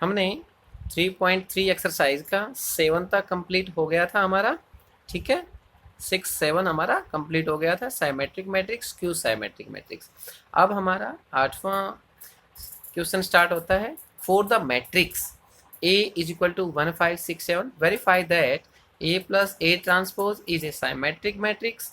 हमने 3.3 एक्सरसाइज का 7 तक कंप्लीट हो गया था हमारा, ठीक है। 6 7 हमारा कंप्लीट हो गया था, symmetric matrix, skew symmetric matrix. अब हमारा 8वां क्वेश्चन स्टार्ट होता है। For the matrix A is equal to 1 5 6 7 verify that A plus A transpose is a symmetric matrix,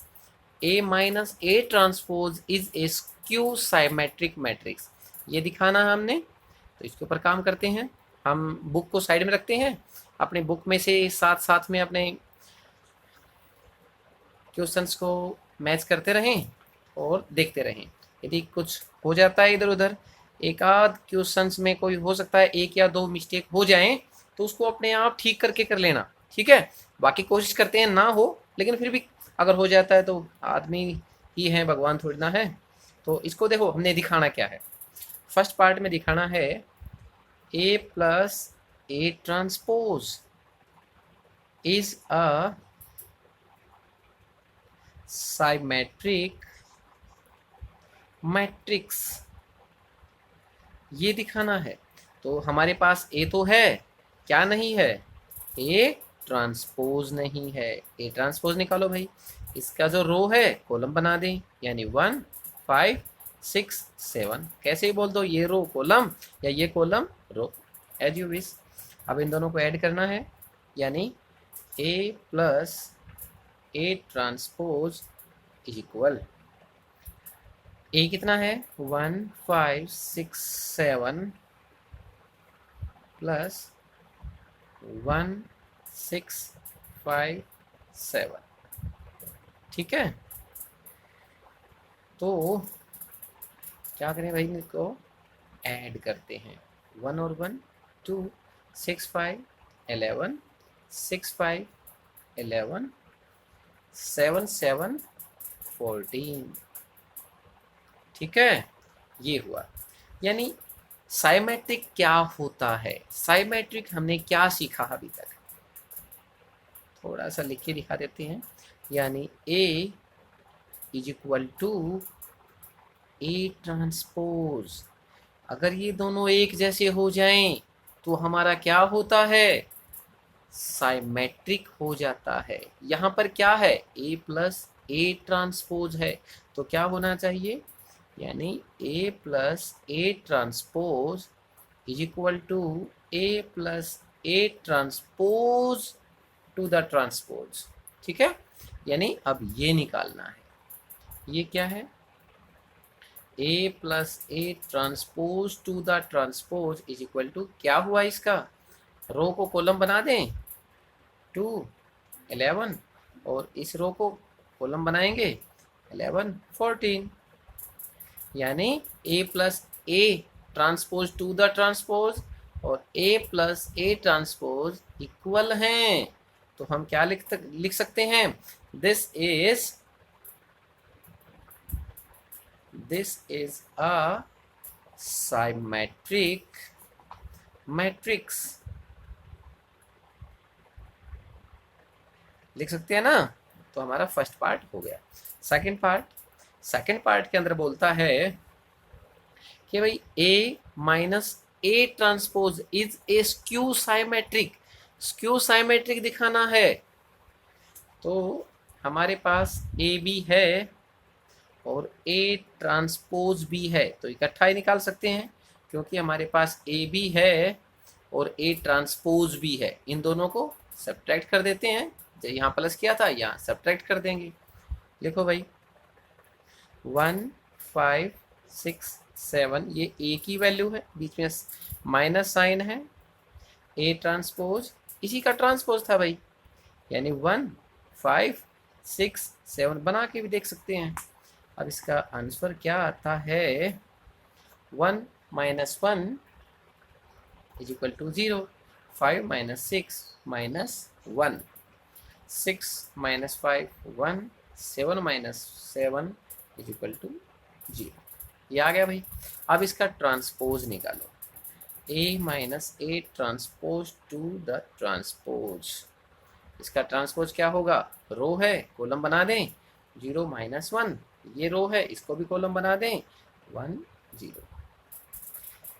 A minus A transpose is a skew symmetric matrix. ये दिखाना है हमने, तो इसके ऊपर काम करते हैं। हम बुक को साइड में रखते हैं, अपने बुक में से साथ साथ में अपने क्वेश्चंस को मैच करते रहें और देखते रहें। यदि कुछ हो जाता है इधर उधर, एक आध क्वेश्चंस में कोई हो सकता है 1 या 2 मिस्टेक हो जाएं, तो उसको अपने आप ठीक करके कर लेना, ठीक है। बाकी कोशिश करते हैं ना हो, लेकिन फिर भी अगर हो जाता है तो आदमी ही है, भगवान थोड़ी ना है। तो इसको देखो, हमने दिखाना क्या है। फर्स्ट पार्ट में दिखाना है A plus A transpose is a symmetric matrix, ये दिखाना है। तो हमारे पास ए तो है, क्या नहीं है, ए ट्रांसपोज नहीं है। ए ट्रांसपोज निकालो भाई, इसका जो रो है कॉलम बना दें, यानी 1 5 6 7। कैसे ही बोल दो, ये रो कॉलम या ये column row, as you wish. अब इन दोनों को ऐड करना है, यानी A plus A transpose is equal, A कितना है 1 5 6 7 प्लस 1 6 5 7, ठीक है। तो क्या करें भाई, इनको ऐड करते हैं, 1 और 1 2 6 5 11 6 5 11 7 7 14, ठीक है। ये हुआ, यानी साइमेट्रिक क्या होता है, साइमेट्रिक हमने क्या सीखा अभी तक, थोड़ा सा लिख के दिखा देते हैं। यानी A is equal to A transpose, अगर ये दोनों एक जैसे हो जाएं तो हमारा क्या होता है, साइमेट्रिक हो जाता है। यहाँ पर क्या है, A प्लस A ट्रांसपोज है, तो क्या होना चाहिए, यानी A plus A transpose is equal to A plus A transpose to the transpose, ठीक है। यानी अब ये निकालना है, ये क्या है, A plus A transpose to the transpose is equal to, क्या हुआ इसका, रो को कॉलम बना दें 2 11, और इस रो को कॉलम बनाएंगे 11 14, यानी A plus A transpose to the transpose और A plus A transpose equal हैं। तो हम क्या लिख सकते हैं, this is a symmetric matrix, लिख सकते हैं ना। तो हमारा फर्स्ट पार्ट हो गया। सेकंड पार्ट के अंदर बोलता है कि भाई A minus A transpose is a skew symmetric, skew symmetric दिखाना है। तो हमारे पास A भी है और A ट्रांसपोज भी है, तो इकट्ठा ही निकाल सकते हैं, क्योंकि हमारे पास A भी है और A ट्रांसपोज भी है। इन दोनों को सब्ट्रैक्ट कर देते हैं, यहाँ प्लस किया था यहाँ सब्ट्रैक्ट कर देंगे। लिखो भाई 1 5 6 7, ये A की वैल्यू है, बीच में माइनस साइन है, A ट्रांसपोज इसी का ट्रांसपोज था भाई, यानी 1 5 6 7 बना के भी देख सकते हैं। अब इसका आंसर क्या आता है, 1 minus 1 is equal to 0, 5 minus 6 minus 1, 6 minus 5 1, 7 minus 7 is equal to 0। ये आ गया भाई। अब इसका ट्रांसपोज निकालो, A minus A transpose to the transpose, इसका ट्रांसपोज क्या होगा, रो है कॉलम बना दें 0 माइनस 1, ये रो है इसको भी कॉलम बना दें 1 0,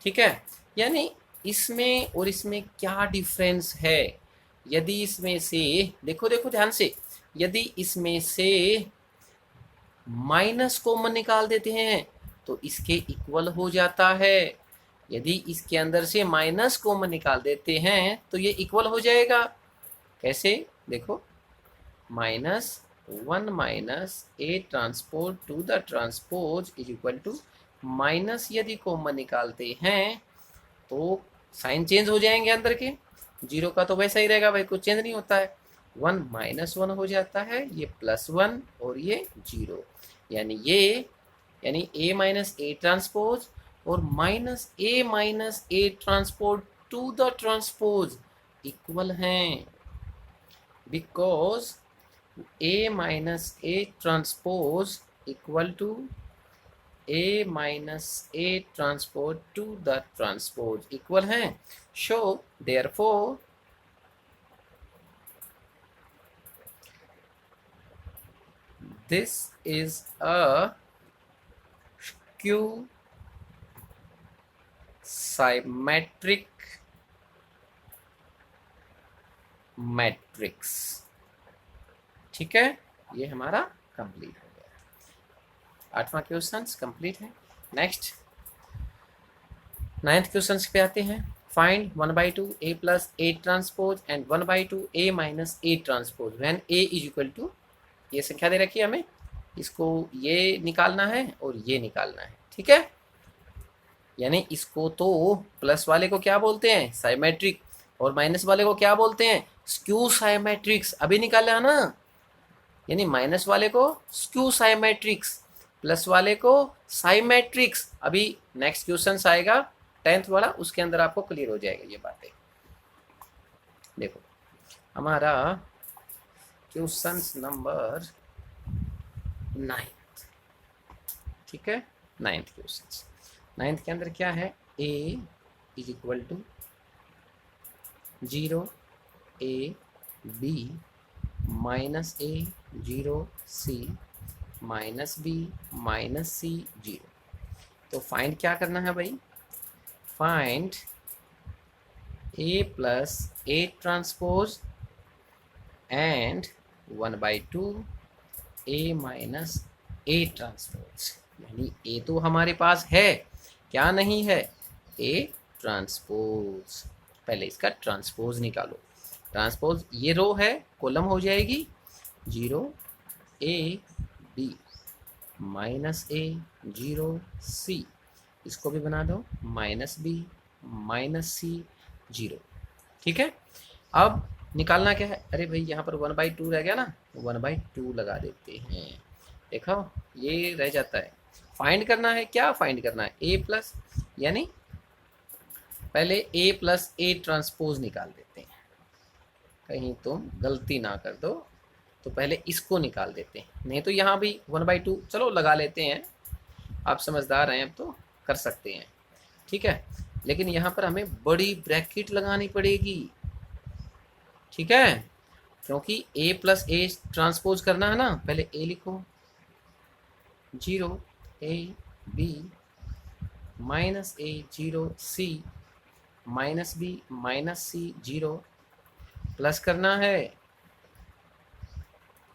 ठीक है। यानी इसमें और इसमें क्या डिफरेंस है। यदि इसमें से देखो देखो ध्यान से, यदि इसमें से माइनस कॉमन निकाल देते हैं तो इसके इक्वल हो जाता है। यदि इसके अंदर से माइनस कॉमन निकाल देते हैं तो ये इक्वल हो जाएगा। कैसे, देखो, minus one minus A transpose to the transpose is equal to, minus यदि कॉमन निकालते हैं तो साइन चेंज हो जाएंगे अंदर के, जीरो का तो वैसा ही रहेगा भाई, कुछ चेंज नहीं होता है। वन माइनस वन हो जाता है, ये प्लस वन और ये जीरो, यानी ए माइनस ए ट्रांसपोज और minus A transpose to the transpose equal हैं, because A minus A transpose equal to A minus A transpose to the transpose equal हैं। So therefore this is a skew symmetric matrix. ठीक है, ये हमारा complete हो गया। 8वां question complete है। नेक्स्ट 9th क्वेश्चन पे आते हैं। Find 1/2 a plus a transpose and 1/2 a minus a transpose when a is equal to, ये संख्या दे रखी है हमें, इसको ये निकालना है और ये निकालना है। ठीक है, यानी इसको तो प्लस वाले को क्या बोलते हैं, साइमेट्रिक, और माइनस वाले को क्या बोलते हैं, स्क्यू साइमेट्रिक्स। अभी निकाला ना, यानी माइनस वाले को स्क्यू साइमेट्रिक्स, प्लस वाले को साइमेट्रिक्स। अभी नेक्स्ट क्वेश्चन आएगा 10th वाला, उसके अंदर आपको क्लियर हो जाएगा ये बातें। देखो हमारा क्वेश्चन नंबर 9, ठीक है, 9th क्वेश्चन। 9th के अंदर क्या है, a is equal to 0 a b minus a 0 c minus b minus c 0। तो फाइंड क्या करना है भाई, find a plus a transpose and 1/2 a minus a transpose. यानी a तो हमारे पास है, क्या नहीं है, a ट्रांसपोज। पहले इसका ट्रांसपोज निकालो। ट्रांसपोज ये रो है, कॉलम हो जाएगी 0 a b minus a 0 c, इसको भी बना दो माइनस b माइनस c 0। ठीक है, अब निकालना क्या है, अरे भाई यहाँ पर 1/2 रह गया ना, 1/2 लगा देते हैं। देखो ये रह जाता है। फाइंड करना है, क्या फाइंड करना है, a प्लस, यानी पहले a प्लस a ट्रांसपोज निकाल देते हैं, कहीं तुम गलती ना कर दो, तो पहले इसको निकाल देते हैं। नहीं तो यहाँ भी 1/2 चलो लगा लेते हैं, आप समझदार हैं, अब तो कर सकते हैं। ठीक है, लेकिन यहाँ पर हमें बड़ी ब्रैकेट लगानी पड़ेगी। ठीक है, क्योंकि a प्लस a ट्रांसपोज करना है ना, पहले a लिखो 0 a b minus a 0 c minus b minus c 0, plus करना है।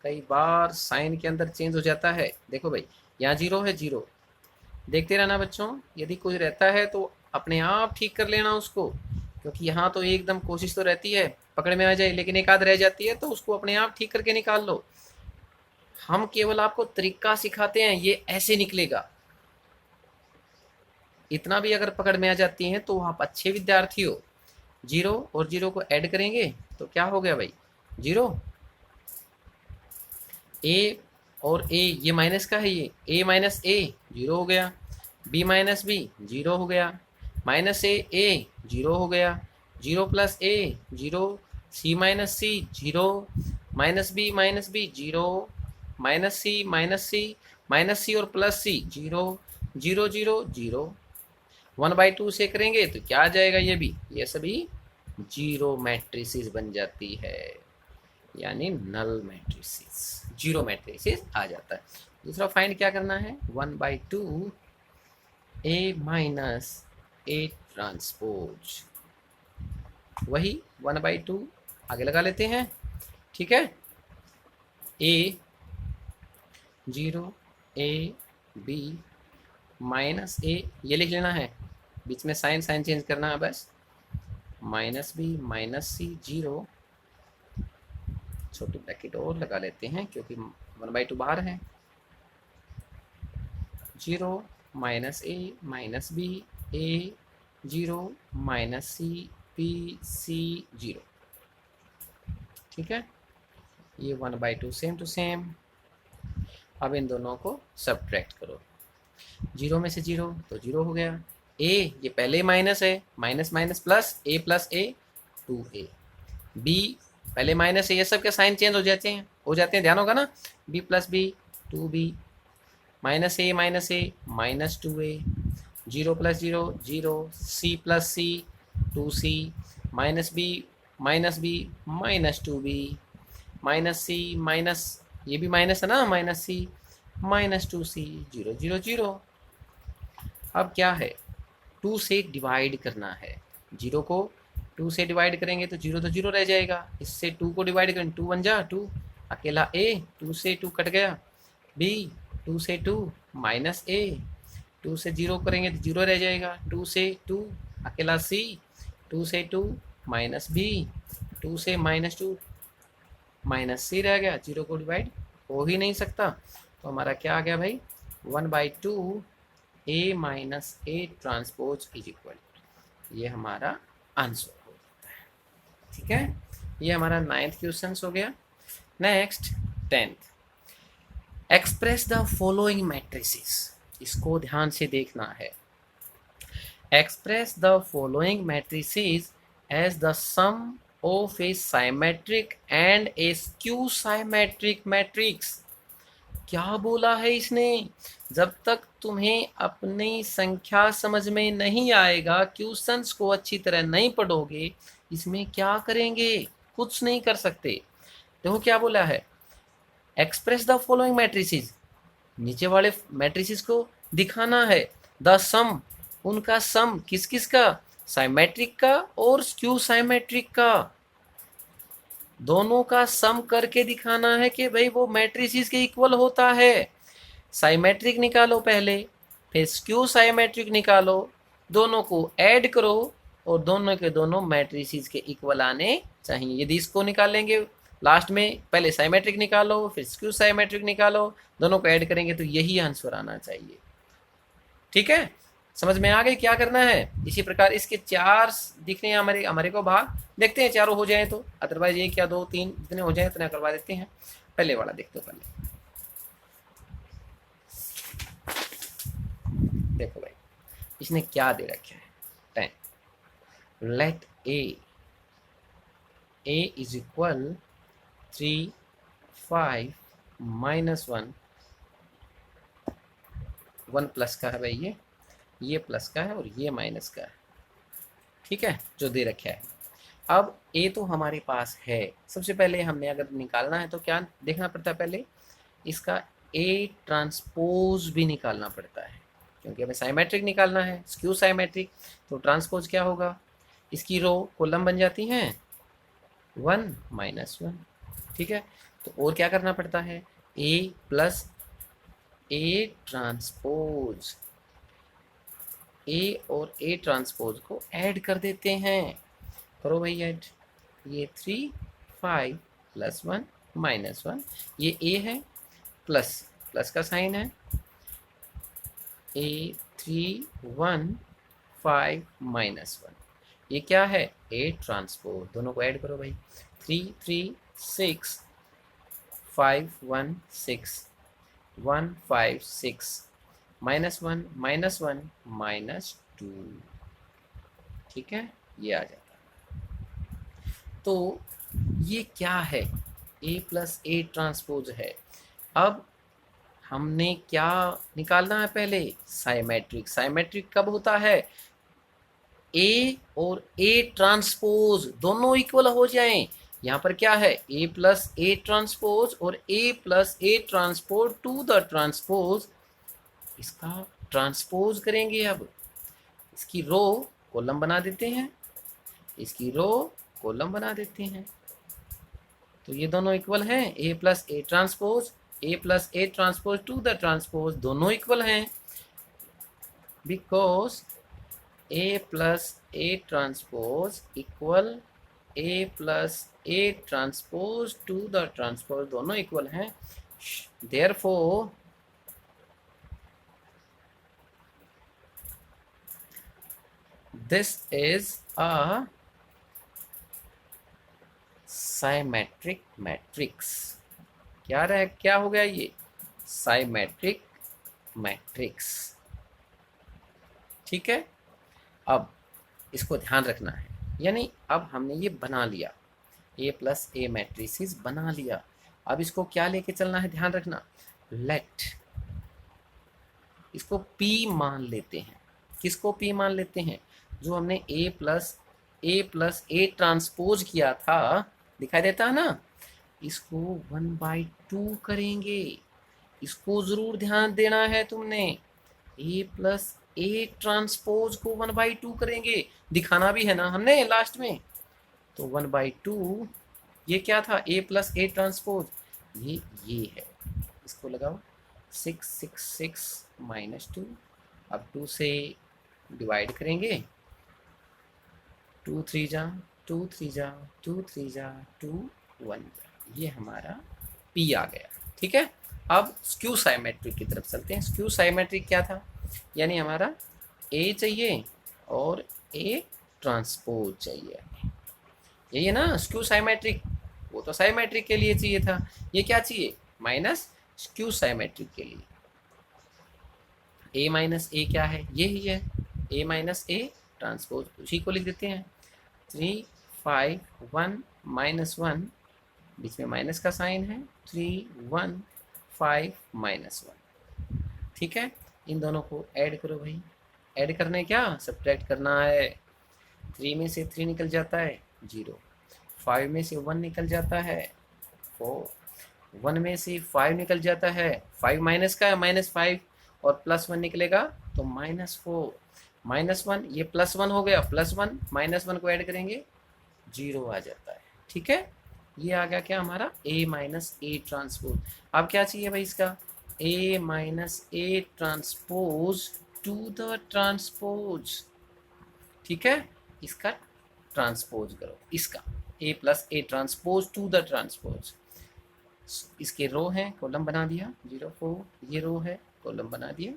कई बार साइन के अंदर चेंज हो जाता है। देखो भाई यहाँ 0 है, 0 देखते रहना बच्चों, यदि कुछ रहता है तो अपने आप ठीक कर लेना उसको, क्योंकि यहाँ तो एकदम कोशिश तो रहती है पकड़ में आ जाए, लेकिन एक आध रह जाती है तो उसको अपने आप ठीक करके निकाल लो। हम केवल आपको तरीका सिखाते हैं, ये ऐसे निकलेगा। इतना भी अगर पकड़ में आ जाती है तो आप अच्छे विद्यार्थी हो। 0 और 0 को ऐड करेंगे तो क्या हो गया भाई, 0 a और a, ये माइनस का है, ये a माइनस a 0 हो गया, b माइनस b 0 हो गया, माइनस a 0 हो गया, 0 plus a 0, c minus c 0, minus b 0, minus c minus c और प्लस c 0 0 0 0। 1/2 से करेंगे तो क्या आ जाएगा, ये सभी 0 मैट्रिसेस बन जाती है, यानी नल मैट्रिसेस, 0 मैट्रिसेस आ जाता है। दूसरा फाइंड क्या करना है, 1/2 a माइनस a ट्रांसपोज। वही 1/2 आगे लगा लेते हैं, ठीक है। ए 0 ए बी माइनस ए, ये लिख लेना है, बीच में साइन साइन चेंज करना है बस, माइनस बी माइनस सी 0, छोटी ब्रैकेट और लगा लेते हैं क्योंकि 1/2 बाहर है, 0 minus A minus B A 0 minus C B C 0, ठीक है। ये 1/2 सेम टू सेम। अब इन दोनों को सब्ट्रैक्ट करो, 0 में से 0 तो 0 हो गया, ए ये पहले माइनस है, माइनस माइनस प्लस ए 2a, बी पहले माइनस है, ये सब के साइन चेंज हो जाते हैं, ध्यान होगा ना, b plus B 2b, minus A minus 2a, 0 plus 0 0, c plus C 2c, minus B minus 2b, minus C minus, ये भी माइनस है ना, माइनस सी माइनस 2c 0 0 0। अब क्या है, 2 से डिवाइड करना है, 0 को 2 से डिवाइड करेंगे तो 0 तो 0 रह जाएगा, इससे 2 को डिवाइड करेंगे 2 1 जा 2, अकेला a 2 से 2 कट गया, b 2 से 2 माइनस a, 2 से 0 करेंगे तो 0 रह जाएगा, 2 से 2 अकेला c, 2 से 2 माइनस b, 2 से -2 माइनस c रह गया, 0 को डिवाइड हो ही नहीं सकता, तो हमारा क्या आ गया भाई, 1/2 a minus A transpose is equal, ये हमारा आंसर हो जाता है, ठीक है। ये हमारा 9th क्वेश्चन हो गया। Next 10th, express the following matrices, इसको ध्यान से देखना है। Express the following matrices as the sum of a symmetric and a skew symmetric matrix. क्या बोला है इसने, जब तक तुम्हें अपनी संख्या समझ में नहीं आएगा, क्वेश्चंस को अच्छी तरह नहीं पढ़ोगे, इसमें क्या करेंगे, कुछ नहीं कर सकते। देखो क्या बोला है, एक्सप्रेस द फॉलोइंग मैट्रिसेस, नीचे वाले मैट्रिसेस को दिखाना है, द सम, उनका सम किस किस का, साइमेट्रिक का और स्क्यू साइमेट्रिक का, दोनों का सम करके दिखाना है कि भाई वो मैट्रिसेस के इक्वल होता है। साइमेट्रिक निकालो पहले, फिर स्क्यू साइमेट्रिक निकालो, दोनों को ऐड करो और दोनों के दोनों मैट्रिसेस के इक्वल आने चाहिए। यदि इसको निकालेंगे लास्ट में, पहले साइमेट्रिक निकालो फिर स्क्यू साइमेट्रिक निकालो, दोनों को ऐड करेंगे तो यही आंसर आना चाहिए, ठीक है। समझ में आ गई क्या करना है। इसी प्रकार इसके 4 दिखने हैं हमारे को भाग, देखते हैं चारों हो जाए तो, अदरवाइज 1 या 2 3 जितने हो जाए उतने करवा देते हैं। पहले वाला देखते हो, पहले देखो भाई इसने क्या दे रखा है, 10, let a is equal 3 5 -1, 1 plus का है भाई, ये प्लस का है और ये माइनस का है, ठीक है, जो दे रखा है। अब a तो हमारे पास है, सबसे पहले हमने अगर निकालना है तो क्या देखना पड़ता है, पहले इसका a ट्रांसपोज भी निकालना पड़ता है, क्योंकि हमें साइमेट्रिक निकालना है, स्क्यू साइमेट्रिक, तो ट्रांसपोज क्या होगा, इसकी रो कॉलम बन जाती हैं 1 -1, ठीक है। तो और क्या करना पड़ता है, a plus a transpose, a और a ट्रांसपोज को ऐड कर देते हैं, करो भाई ऐड, ये 3 5 +1 -1, ये a है, प्लस का साइन है, a 3 1 5 -1, ये क्या है, a ट्रांसपोज, दोनों को ऐड करो भाई, 3 3 6 5 1 6 1 5 6 -1 -1 -2, ठीक है, ये आ जाता है। तो ये क्या है, a प्लस a ट्रांसपोज है। अब हमने क्या निकालना है, पहले साइमेट्रिक, साइमेट्रिक कब होता है, a और a ट्रांसपोज दोनों इक्वल हो जाएं। यहाँ पर क्या है, a प्लस a ट्रांसपोज और a plus a transpose to the transpose, इसका ट्रांसपोज करेंगे। अब इसकी रो कॉलम बना देते हैं, इसकी रो कॉलम बना देते हैं। तो ये दोनों इक्वल हैं, A plus A transpose, A plus A transpose to the transpose दोनों इक्वल हैं, because A plus A transpose equal A plus A transpose to the transpose दोनों इक्वल हैं। Therefore this is a symmetric matrix. क्या हो गया ये? Symmetric matrix. ठीक है, अब इसको ध्यान रखना है, यानी अब हमने ये बना लिया, ए प्लस ए मैट्रिसेस बना लिया। अब इसको क्या लेके चलना है, ध्यान रखना, लेट, इसको P मान लेते हैं। किसको P मान लेते हैं? जो हमने ए प्लस ए ट्रांसपोज किया था, दिखाई देता है ना, इसको 1/2 करेंगे। इसको जरूर ध्यान देना है तुमने, ए प्लस ए ट्रांसपोज को 1/2 करेंगे, दिखाना भी है ना हमने लास्ट में। तो 1/2 ये क्या था, ए प्लस ए ट्रांसपोज, ये है। इसको लगाओ 666 - 2, अब 2 से डिवाइड करेंगे, 2 3 जा 2 3 जा 2 3 जा 2 1 जा, ये हमारा P आ गया। ठीक है, अब स्क्यू साइमेट्रिक की तरफ चलते हैं। स्क्यू साइमेट्रिक क्या था, यानी हमारा A चाहिए और A ट्रांसपोज चाहिए, यही है ना स्क्यू साइमेट्रिक। वो तो साइमेट्रिक के लिए चाहिए था, ये क्या चाहिए, माइनस स्क्यू साइमेट्रिक के लिए। A माइनस ए क्या है, ये ही है, A माइनस ए ट्रांसपोज, उसी को लिख देते हैं। 3 5 1 -1, बीच में माइनस का साइन है, 3 1 5 -1। ठीक है, इन दोनों को ऐड करो भाई। ऐड करने क्या, सब्ट्रैक्ट करना है। 3 में से 3 निकल जाता है 0, 5 में से 1 निकल जाता है 4, 1 में से 5 निकल जाता है, 5 माइनस का है -5, और +1 निकलेगा तो -4, -1 ये +1 हो गया, +1 -1 को ऐड करेंगे 0 आ जाता है। ठीक है, ये आ गया क्या हमारा A माइनस ए ट्रांसपोज। अब क्या चाहिए भाई इसका, A minus A transpose to the transpose. ठीक है, इसका ट्रांसपोज करो, इसका A plus A transpose to the transpose. इसके रो है, कॉलम बना दिया 0 4, ये रो है, कॉलम बना दिया।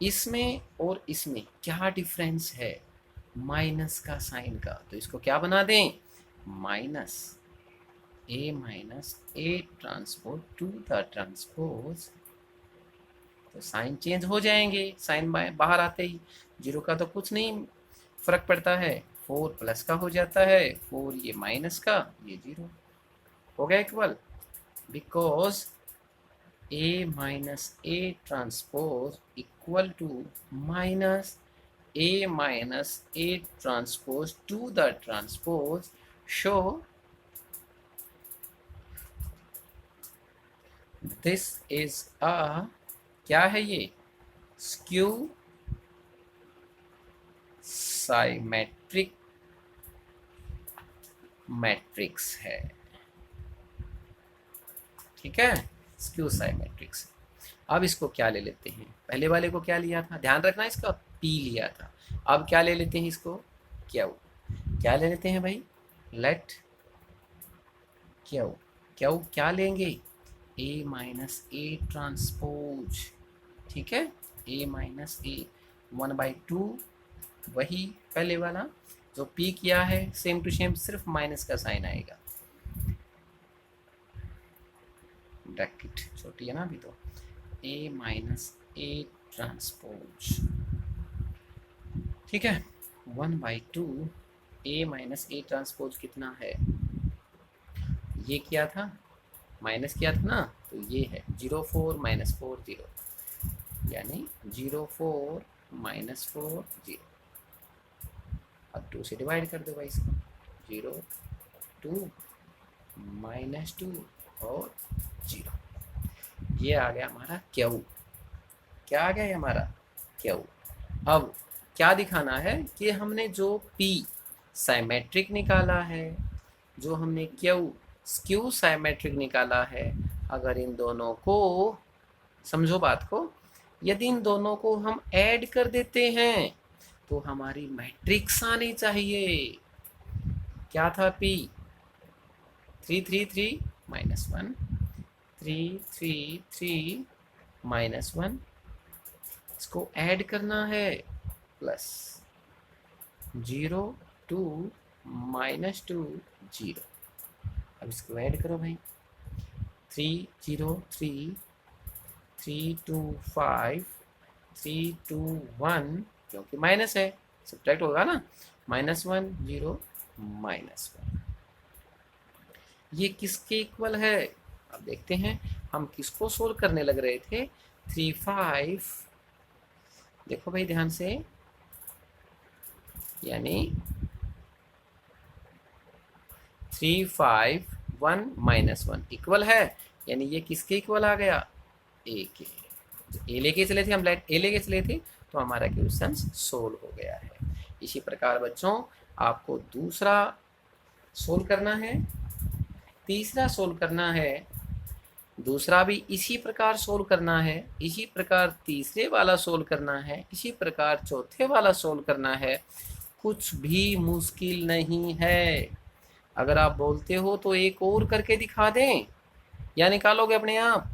इसमें और इसमें क्या डिफरेंस है, माइनस का साइन का, तो इसको क्या बना दें, minus A transpose to the transpose. तो साइन चेंज हो जाएंगे, साइन बाहर आते ही, 0 का तो कुछ नहीं फर्क पड़ता है, 4 प्लस का हो जाता है, 4 ये माइनस का, ये 0 हो गया equal, because A minus A transpose equal to minus A minus A transpose to the transpose. Show this is a, क्या है ये, स्क्यू साइमेट्रिक मैट्रिक्स है। ठीक है, स्क्यू साइमेट्रिक्स। अब इसको क्या ले लेते हैं, पहले वाले को क्या लिया था, ध्यान रखना, इसका P लिया था। अब क्या ले लेते हैं इसको, क्या ले लेते हैं भाई, लेट क्या लेंगे, A माइनस ए ट्रांसपोज। ठीक है, A माइनस ए 1/2, वही पहले वाला जो P किया है, सेम टू सेम, सिर्फ माइनस का साइन आएगा, ब्रैकेट छोटी है ना अभी, तो A माइनस ए ट्रांसपोज। ठीक है, 1/2 A माइनस ए ट्रांसपोज कितना है, ये किया था, माइनस किया था ना, तो ये है 0 4 -4 0, यानी 0 4 -4 0। अब 2 से डिवाइड कर दो भाई इसको, 0 2 -2 और 0, ये आ गया हमारा क्यू। क्या आ गया हमारा क्यू। अब क्या दिखाना है कि हमने जो P साइमेट्रिक निकाला है, जो हमने Q स्क्यू साइमेट्रिक निकाला है, अगर इन दोनों को, समझो बात को, यदि इन दोनों को हम ऐड कर देते हैं तो हमारी मैट्रिक्स आनी चाहिए। क्या था P 3 3 3 माइनस 1 3 3 3 माइनस 1, इसको ऐड करना है प्लस 0 2 माइनस 2 0। अब इसको ऐड करो भाई, 3 0 3 3 2 5 3 2 1, क्योंकि माइनस है सब्ट्रैक्ट होगा ना, माइनस 1 0 माइनस 1। ये किसके इक्वल है? अब देखते हैं, हम किसको सोल्व करने लग रहे थे, 3 5, देखो भाई ध्यान से, यानी 3 5 1 माइनस 1 इक्वल है, यानी ये किसके इक्वल आ गया, ए के। ए लेके चले थे हम, ए लेके चले थे, तो हमारा क्वेश्चन सोल्व हो गया है। इसी प्रकार बच्चों आपको दूसरा सोल्व करना है, तीसरा सोल्व करना है, दूसरा भी इसी प्रकार सोल्व करना है, इसी प्रकार तीसरे वाला सोल्व करना है, इसी प्रकार चौथे वाला सोल्व करना है। कुछ भी मुश्किल नहीं है। अगर आप बोलते हो तो एक और करके दिखा दें, या निकालोगे अपने आप?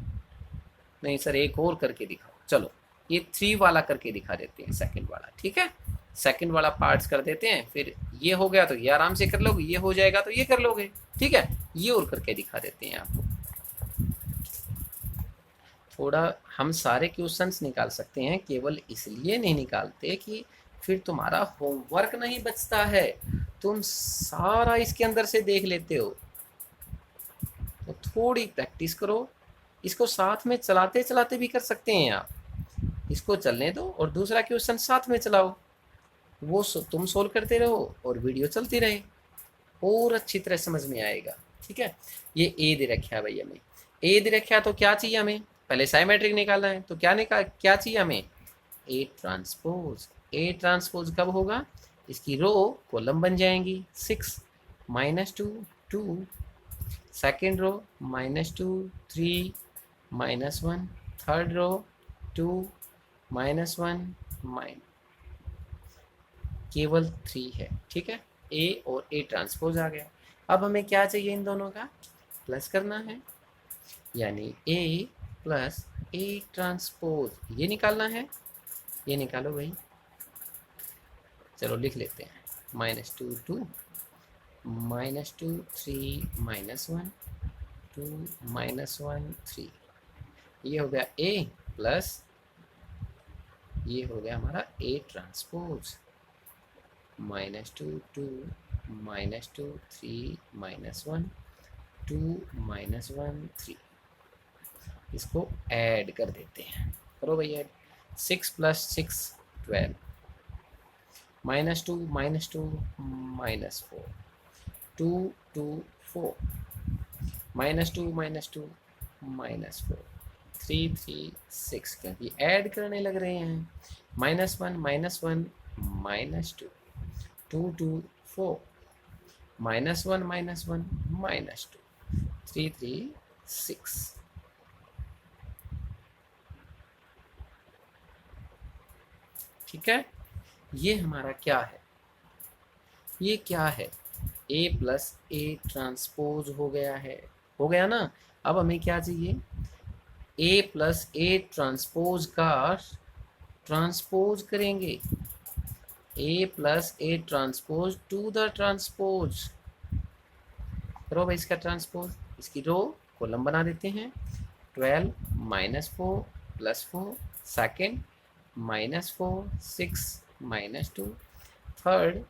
नहीं सर, एक और करके दिखाओ। चलो ये 3 वाला करके दिखा देते हैं, सेकंड वाला, ठीक है, सेकंड वाला पार्ट्स कर देते हैं, फिर ये हो गया तो ये आराम से कर लोगे, ये हो जाएगा तो ये कर लोगे, ठीक है। ये और करके दिखा देते हैं आपको। थोड़ा हम सारे क्वेश्चंस निकाल सकते हैं, केवल इसलिए नहीं निकालते कि फिर तुम्हारा होमवर्क नहीं बचता है, तुम सारा इसके अंदर से देख लेते हो। तो थोड़ी प्रैक्टिस करो, इसको साथ में चलाते चलाते भी कर सकते हैं आप। इसको चलने दो और दूसरा क्वेश्चन साथ में चलाओ, वो तुम सोल्व करते रहो और वीडियो चलती रहे, और अच्छी तरह समझ में आएगा, ठीक है। ये ए दे रखा है भाई, हमें ए दे रखा है, तो क्या चाहिए हमें, पहले साइमेट्रिक निकालना है, तो क्या चाहिए हमें, ए ट्रांसपोज। ए ट्रांसपोज कब होगा, इसकी रो कॉलम बन जाएंगी, 6 minus 2 2, second row minus 2 3 minus 1, third row 2 minus 1 minus, केवल 3 है, ठीक है। ए और ए ट्रांसपोज आ गया। अब हमें क्या चाहिए, इन दोनों का प्लस करना है, यानी ए प्लस ए ट्रांसपोज ये निकालना है। ये निकालो भाई, चलो लिख लेते हैं, माइनस 2 2 माइनस 2 3 माइनस 1 2 माइनस 1 3, ये हो गया ए प्लस, ये हो गया हमारा A transpose, minus 2 2 minus 2 3 minus 1 2 minus 1 3, इसको ऐड कर देते हैं, करो भैया, 6 plus 6 12, minus 2 minus 2 minus 4 2 2 4, minus 2 minus 2 minus 4 3 3 6, क्योंकि ऐड करने लग रहे हैं, minus 1 minus 1 minus 2 2 2 4, minus 1 minus 1 minus 2 3 3 6। ठीक है, ये हमारा क्या है, ये क्या है, ए प्लस ए ट्रांसपोज हो गया है, हो गया ना। अब हमें क्या चाहिए, ए प्लस ए ट्रांसपोज का ट्रांसपोज करेंगे, A plus A transpose to the transpose, करो भाई इसका ट्रांसपोज, इसकी रो कॉलम बना देते हैं, 12 minus 4 plus 4, second minus 4 6 minus 2, third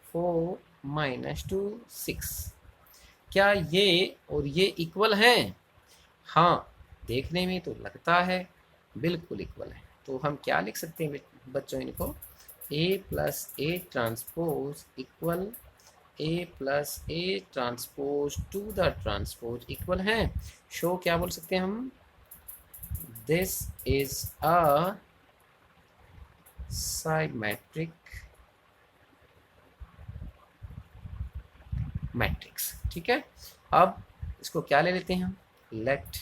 4 minus 2 6। क्या ये और ये इक्वल हैं? हाँ, देखने में तो लगता है बिल्कुल इक्वल है। तो हम क्या लिख सकते हैं बच्चों इनको, A plus A transpose equal A plus A transpose to the transpose equal हैं। शो क्या बोल सकते हैं हम, this is a symmetric matrix. ठीक है, अब इसको क्या ले लेते हैं हम, लेट,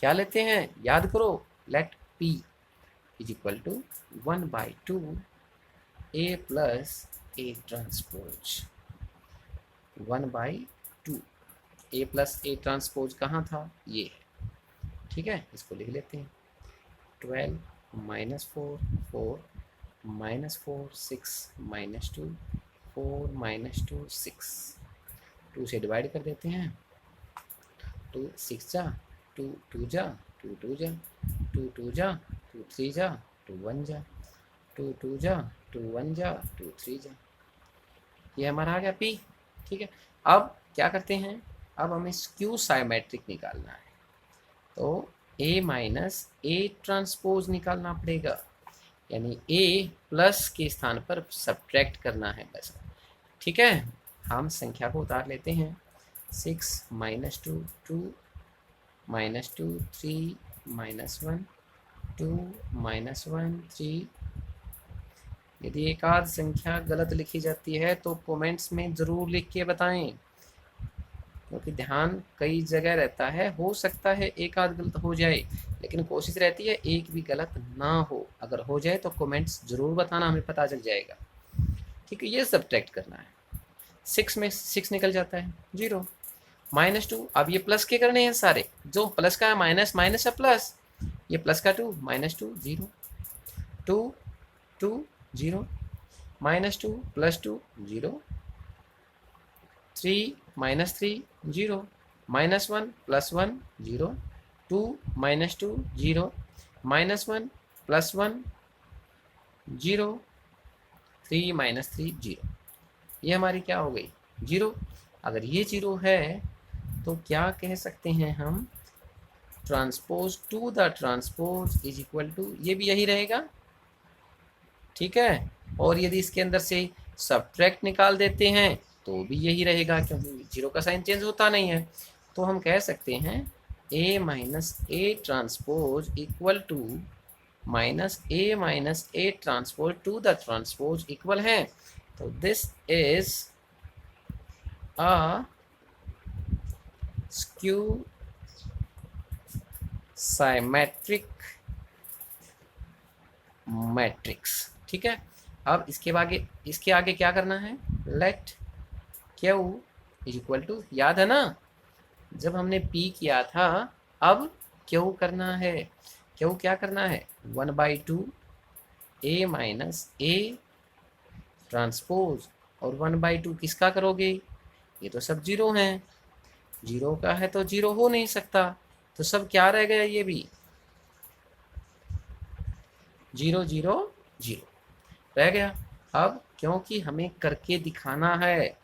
क्या लेते हैं, याद करो, let P is equal to 1/2 A plus A transpose, 1/2 A plus A transpose कहाँ था, ये है। ठीक है, इसको लिख लेते हैं, 12 -4 4 -4 6 -2 4 -2 6, 2 से डिवाइड कर देते हैं, 2 6 जा, 2 2 जा, 2 2 जा, 2 2 जा, 2 3 जा, 2 1 जा, 2 2 जा, 2 1 जा, 2 3 जा, ये हमारा आ गया P। ठीक है, अब क्या करते हैं, अब हमें स्क्यू साइमेट्रिक निकालना है, तो A माइनस A ट्रांसपोज निकालना पड़ेगा, यानी A प्लस के स्थान पर सब्ट्रैक्ट करना है बस। ठीक है, हम संख्या को उतार लेते हैं, 6 -2 2 -2 3 -1 2 -1 3। यदि एक आध संख्या गलत लिखी जाती है तो कमेंट्स में ज़रूर लिख के बताएं, क्योंकि ध्यान कई जगह रहता है, हो सकता है एक आध गलत हो जाए, लेकिन कोशिश रहती है एक भी गलत ना हो। अगर हो जाए तो कमेंट्स ज़रूर बताना, हमें पता चल जाएगा। ठीक है, ये सब्ट्रैक्ट करना है, 6 में 6 निकल जाता है 0, -2, अब ये प्लस के करने हैं सारे, जो प्लस का है माइनस, माइनस है प्लस, ये प्लस का 2 -2 0 2 2 0 -2 +2 0 3 -3 0 -1 +1 0 2 -2 0 -1 +1 0 3 -3 0, ये हमारी क्या हो गई 0। अगर ये 0 है तो क्या कह सकते हैं हम, transpose to the transpose is equal to, ये भी यही रहेगा। ठीक है, और यदि इसके अंदर से सब्ट्रैक्ट निकाल देते हैं तो भी यही रहेगा, क्योंकि 0 का साइन चेंज होता नहीं है। तो हम कह सकते हैं A minus A transpose equal to -A minus A transpose to the transpose equal है। तो this is a skew symmetric matrix. ठीक है, अब इसके आगे क्या करना है, let Q is equal to, याद है ना जब हमने P किया था, अब Q करना है, Q क्या करना है, 1/2 A माइनस A ट्रांसपोज, और 1/2 किसका करोगे, ये तो सब 0 हैं, 0 का है तो 0 हो नहीं सकता, तो सब क्या रह गया, ये भी 0 0 0 रह गया। अब क्योंकि हमें करके दिखाना है,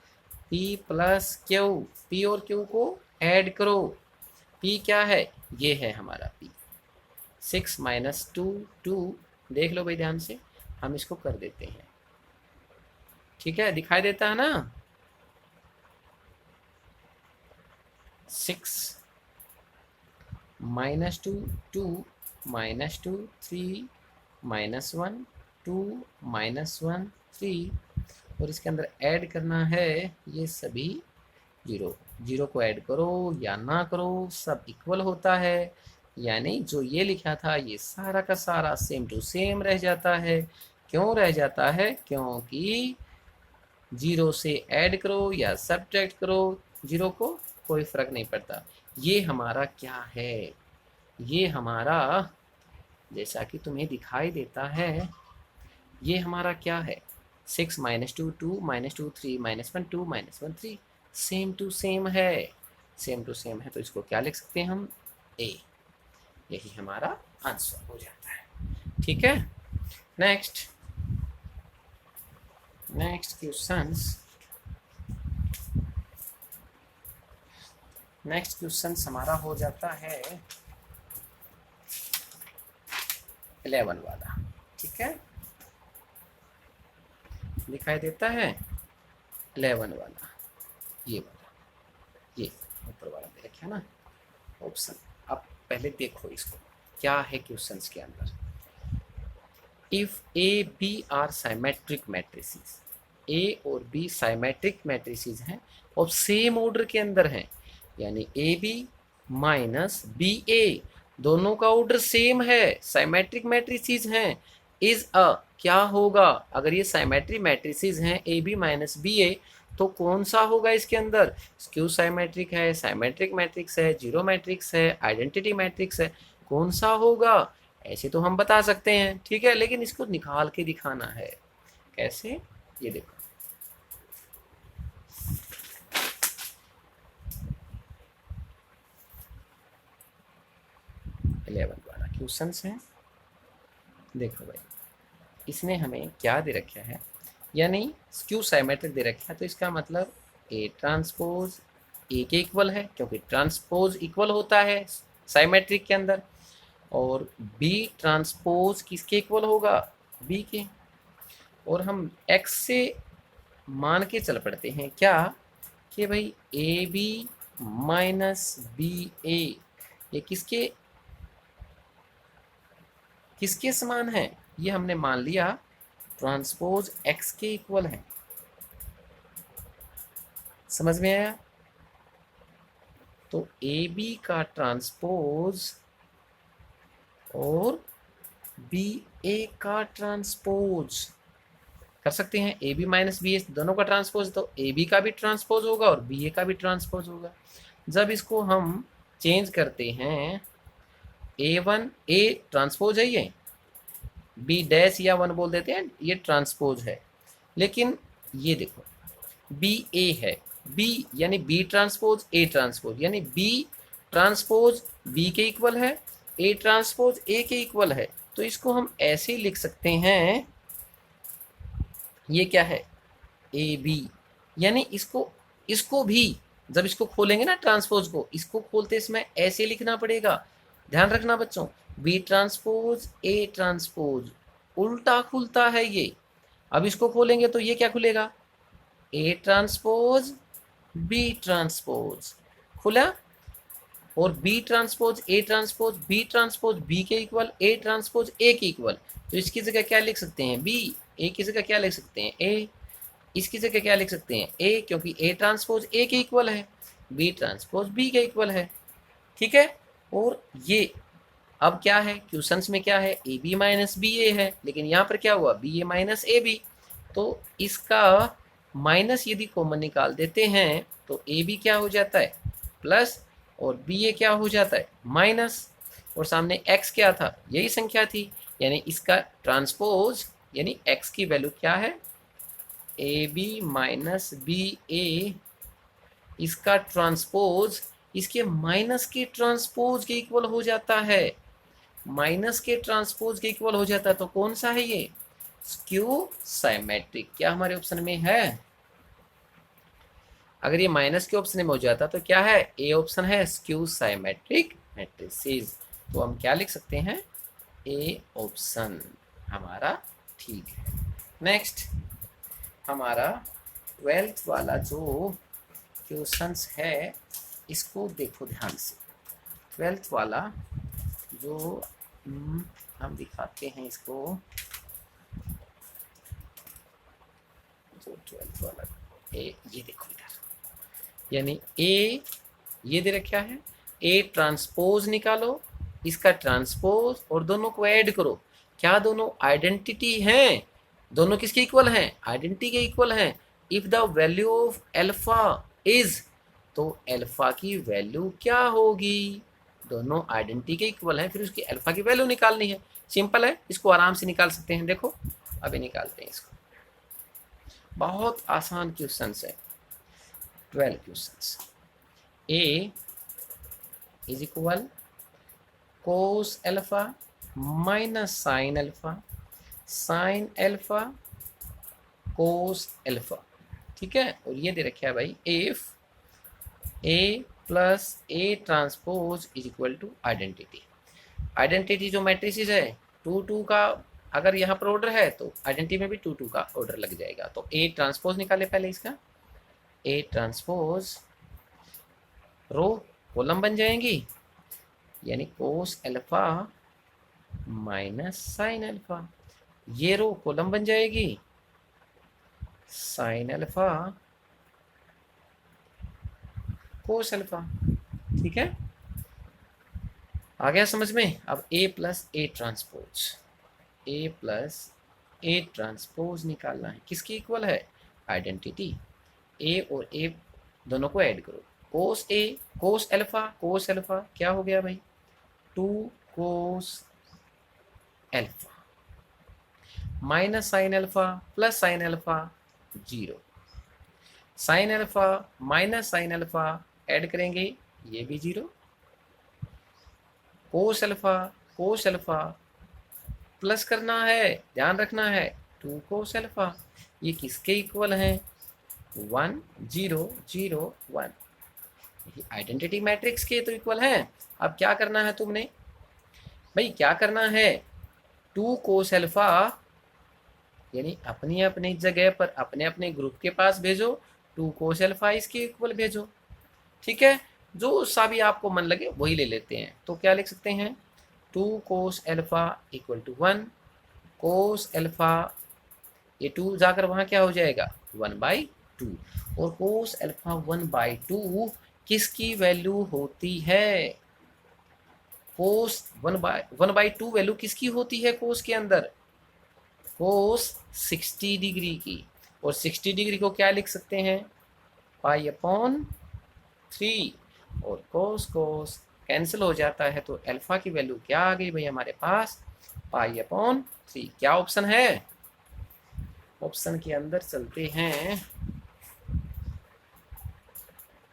P प्लस Q, P और Q को ऐड करो, P क्या है, ये है हमारा P, 6 -2 2, देख लो भाई ध्यान से, हम इसको कर देते हैं। ठीक है, दिखाई देता है ना, 6 -2 2 -2 3 -1 2 -1 3, और इसके अंदर ऐड करना है ये सभी 0, 0 को ऐड करो या ना करो सब इक्वल होता है, यानी जो ये लिखा था ये सारा का सारा सेम टू सेम रह जाता है। क्यों रह जाता है, क्योंकि 0 से ऐड करो या सब्ट्रैक्ट करो 0 को, कोई फर्क नहीं पड़ता। ये हमारा क्या है, ये हमारा, जैसा कि तुम्हें दिखाई देता है, ये हमारा क्या है, 6 -2 2 -2 3 -1 2 -1 3, सेम टू सेम है, सेम टू सेम है, तो इसको क्या लिख सकते हैं हम, A, यही हमारा आंसर हो जाता है। ठीक है, नेक्स्ट क्वेश्चन हमारा हो जाता है 11 वाला। ठीक है, दिखाई देता है 11 वाला, ये वाला, ये ऊपर वाला दे रखा है ना ऑप्शन। अब पहले देखो इसको क्या है क्वेश्चंस के अंदर, if A B are symmetric matrices, A और बी साइमेट्रिक मैट्रिसेस हैं और सेम ऑर्डर के अंदर हैं, यानी ए बी माइनस बी ए दोनों का ऑर्डर सेम है, साइमेट्रिक मैट्रिसेस हैं, इज अ क्या होगा, अगर ये साइमेट्रिक मैट्रिसेस हैं ए बी माइनस बी ए तो कौन सा होगा इसके अंदर, स्क्यू साइमेट्रिक है, साइमेट्रिक मैट्रिक्स है, जीरो मैट्रिक्स है, आइडेंटिटी मैट्रिक्स है, कौन सा होगा। ऐसे तो हम बता सकते हैं, ठीक है, लेकिन इसको निकाल के दिखाना है। कैसे, ये देखो, इलेवन वाला क्वेश्चन है। देखो भाई, इसने हमें क्या दे रखा है, यानी स्क्यू साइमेट्रिक दे रखा है, तो इसका मतलब ए ट्रांसपोज ए के इक्वल है, क्योंकि ट्रांसपोज इक्वल होता है साइमेट्रिक के अंदर, और बी ट्रांसपोज किसके इक्वल होगा, बी के। और हम एक्स से मान के चल पड़ते हैं क्या, कि भाई ए बी माइनस बी ए ये किसके किसके समान है, ये हमने मान लिया ट्रांसपोज एक्स के इक्वल है। समझ में आया। तो ए बी का ट्रांसपोज और बी ए का ट्रांसपोज कर सकते हैं, ए बी माइनस बी ए दोनों का ट्रांसपोज, तो ए बी का भी ट्रांसपोज होगा और बी ए का भी ट्रांसपोज होगा। जब इसको हम चेंज करते हैं, ए वन ए ट्रांसपोज है, ये बी डैश या वन बोल देते हैं, ये ट्रांसपोज है, लेकिन ये देखो बी ए है, बी यानी बी ट्रांसपोज ए ट्रांसपोज, यानी बी ट्रांसपोज बी के इक्वल है, ए ट्रांसपोज ए के इक्वल है। तो इसको हम ऐसे लिख सकते हैं, ये क्या है, ए बी, यानी इसको भी जब इसको खोलेंगे ना ट्रांसपोज को, इसको खोलते समय ऐसे लिखना पड़ेगा, ध्यान रखना बच्चों, बी ट्रांसपोज ए ट्रांसपोज उल्टा खुलता है ये। अब इसको खोलेंगे तो ये क्या खुलेगा, ए ट्रांसपोज बी ट्रांसपोज खुला, और B transpose A transpose B के इक्वल, ए ट्रांसपोज ए के इक्वल। तो इसकी जगह क्या लिख सकते हैं, बी, ए की जगह क्या लिख सकते हैं, ए, इसकी जगह क्या लिख सकते हैं, ए, क्योंकि ए ट्रांसपोज ए के इक्वल है, बी ट्रांसपोज बी के इक्वल है, ठीक है। और ये अब क्या है, क्वेश्चंस में क्या है, A B minus B A है, लेकिन यहाँ पर क्या हुआ, B A minus A B, तो इसका माइनस यदि कॉमन निकाल देते हैं तो ए बी क्या हो जाता है, प्लस, और बी ए क्या हो जाता है, माइनस, और सामने एक्स क्या था, यही संख्या थी, यानी इसका ट्रांसपोज, यानी एक्स की वैल्यू क्या है, ए बी माइनस बी ए, इसका ट्रांसपोज इसके माइनस के ट्रांसपोज के इक्वल हो जाता है, माइनस के ट्रांसपोज के इक्वल हो जाता है। तो कौन सा है ये, स्क्यू साइमेट्रिक। क्या हमारे ऑप्शन में है, अगर ये माइनस के ऑप्शन में हो जाता तो क्या है, ए ऑप्शन है स्क्यू साइमेट्रिक मैट्रिसेस। तो हम क्या लिख सकते हैं, ए ऑप्शन हमारा ठीक है। नेक्स्ट हमारा 12th वाला जो क्वेश्चंस है, इसको देखो ध्यान से। 12th वाला जो हम दिखाते हैं इसको, जो 12th वाला ए, ये देखो इधर, यानी ए ये दे रखा है, ए ट्रांसपोज निकालो, इसका ट्रांसपोज और दोनों को ऐड करो, क्या दोनों आइडेंटिटी हैं, दोनों किसके इक्वल हैं, आइडेंटिटी के इक्वल हैं। If the value of alpha is, तो अल्फा की वैल्यू क्या होगी, दोनों आइडेंटिटी के इक्वल हैं, फिर उसकी अल्फा की वैल्यू निकालनी है, सिंपल है, इसको आराम से निकाल सकते हैं। देखो अभी निकालते हैं इसको, बहुत आसान क्वेश्चन है। 12 questions, A is equal cos alpha minus sine alpha, sine alpha cos alpha, ठीक है। और ये दे रखा है भाई, if A plus A transpose is equal to identity. Identity जो मैट्रिसेस है 2-2 का, अगर यहाँ पर ऑर्डर है तो आइडेंटिटी में भी 2-2 का ऑर्डर लग जाएगा। तो ए ट्रांसपोज निकाले पहले इसका, ए ट्रांसपोज रो कॉलम बन जाएंगी, यानी कोस अल्फा माइनस साइन अल्फा, ये रो कॉलम बन जाएगी साइन अल्फा कोस अल्फा। ठीक है, आ गया समझ में। अब A plus A transpose, A plus A transpose निकालना है, किसकी इक्वल है, आइडेंटिटी ए और ए दोनों को ऐड करो, कोस ए कोस अल्फा क्या हो गया भाई, 2 cos alpha minus sine alpha plus sine alpha 0, sine alpha minus sine alpha add करेंगे ये भी 0, कोस अल्फा प्लस करना है, ध्यान रखना है 2 कोस अल्फा, ये किसके इक्वल हैं, 1 0 0 1, आइडेंटिटी मैट्रिक्स के तो इक्वल हैं। अब क्या करना है तुमने भाई, क्या करना है, 2 कोस अल्फा यानी अपनी अपनी जगह पर अपने अपने ग्रुप के पास भेजो, 2 कोस अल्फा इसके इक्वल भेजो। ठीक है, जो सा भी आपको मन लगे वही ले लेते हैं। तो क्या लिख सकते हैं, 2 cos alpha equal to 1 cos alpha, ये 2 जाकर वहाँ क्या हो जाएगा 1/2, और कोस अल्फा 1/2 किसकी वैल्यू होती है, कोस 1/2 वैल्यू किसकी होती है कोस के अंदर, कोस 60 डिग्री की, और 60 डिग्री को क्या लिख सकते हैं, π/3, और कोस कोस कैंसिल हो जाता है, तो अल्फा की वैल्यू क्या आ गई भाई हमारे पास, π/3। क्या ऑप्शन है, ऑप्शन के अंदर चलते हैं,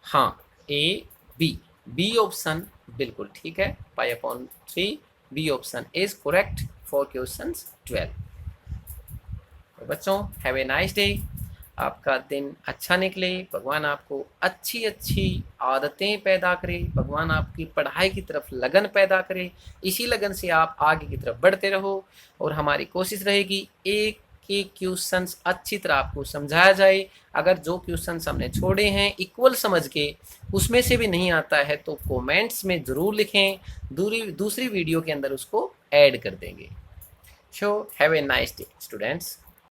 हाँ ए बी ऑप्शन बिल्कुल ठीक है, π/3 B option is correct for question 12। तो बच्चों हैव ए नाइस डे, आपका दिन अच्छा निकले, भगवान आपको अच्छी अच्छी आदतें पैदा करे, भगवान आपकी पढ़ाई की तरफ लगन पैदा करे, इसी लगन से आप आगे की तरफ बढ़ते रहो, और हमारी कोशिश रहेगी एक के क्वेश्चंस अच्छी तरह आपको समझाया जाए। अगर जो क्वेश्चंस हमने छोड़े हैं इक्वल समझ के उसमें से भी नहीं आता है तो कमेंट्स में ज़रूर लिखें, दूसरी वीडियो के अंदर उसको ऐड कर देंगे। So have a nice day students.